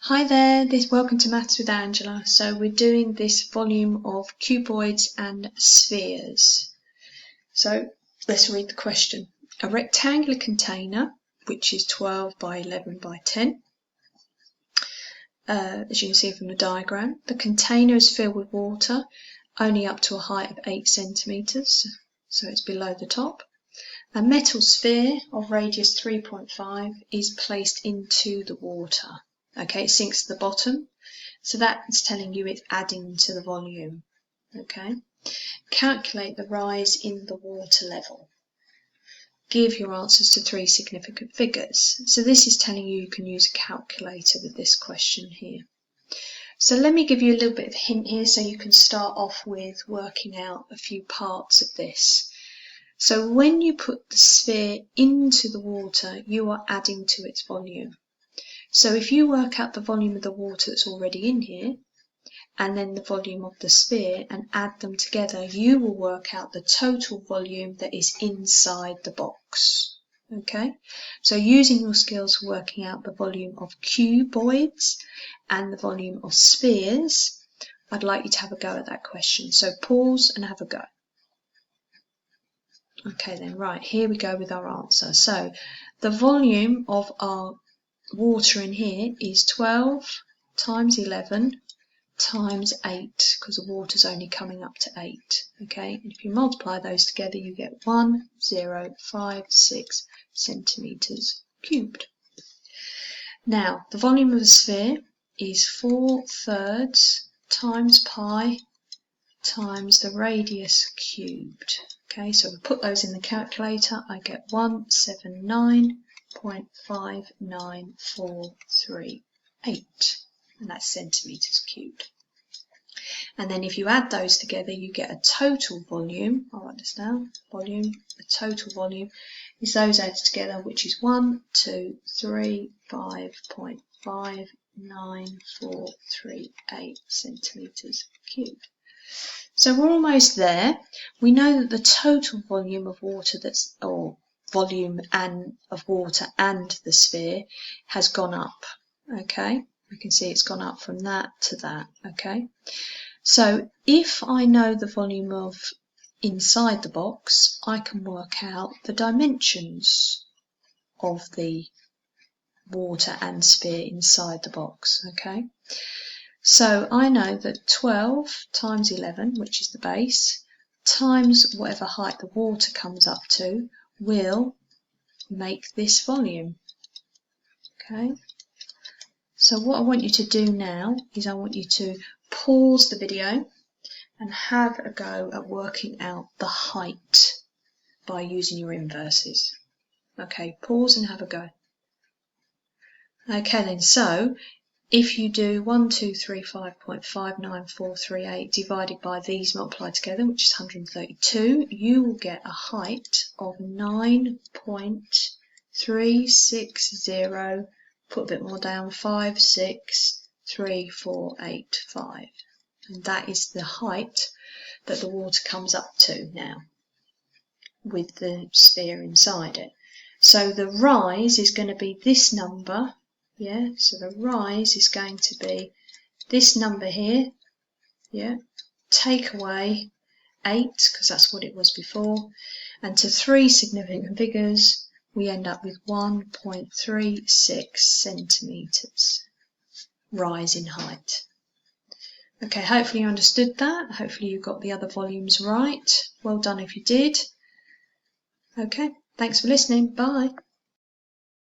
Hi there, welcome to Maths with Angela. So we're doing this volume of cuboids and spheres. So let's read the question. A rectangular container, which is 12 by 11 by 10. As you can see from the diagram, the container is filled with water, only up to a height of 8 centimetres, so it's below the top. A metal sphere of radius 3.5 is placed into the water. Okay, it sinks to the bottom, so that's telling you it's adding to the volume. Okay, calculate the rise in the water level. Give your answers to 3 significant figures. So this is telling you can use a calculator with this question here. So let me give you a little bit of a hint here so you can start off with working out a few parts of this. So when you put the sphere into the water, you are adding to its volume. So if you work out the volume of the water that's already in here, and then the volume of the sphere, and add them together, you will work out the total volume that is inside the box. Okay, so using your skills for working out the volume of cuboids and the volume of spheres, I'd like you to have a go at that question. So pause and have a go. Okay then, right, here we go with our answer. So the volume of our water in here is 12 times 11 times 8, because the water's only coming up to 8. Okay, and if you multiply those together, you get 1056 centimetres cubed. Now, the volume of a sphere is 4/3 times pi times the radius cubed. Okay, so we put those in the calculator, I get 179.59438, and that's centimetres cubed. And then if you add those together, you get a total volume. I'll write this down. Volume, the total volume is those added together, which is 1,235.59438 centimetres cubed. So we're almost there. We know that the total volume of water volume of water and the sphere has gone up. Okay, you can see it's gone up from that to that. Okay, so if I know the volume of inside the box, I can work out the dimensions of the water and sphere inside the box. Okay, so I know that 12 times 11, which is the base, times whatever height the water comes up to, will make this volume. Okay, so what I want you to do now is I want you to pause the video and have a go at working out the height by using your inverses. Okay, pause and have a go. Okay then, so if you do 1,235.59438 divided by these multiplied together, which is 132, you will get a height of 9.360, put a bit more down, 563,485. And that is the height that the water comes up to now with the sphere inside it. So the rise is going to be this number. Yeah, so the rise is going to be this number here, yeah, take away 8, because that's what it was before, and to 3 significant figures, we end up with 1.36 centimetres rise in height. Okay, hopefully you understood that. Hopefully you got the other volumes right. Well done if you did. Okay, thanks for listening. Bye.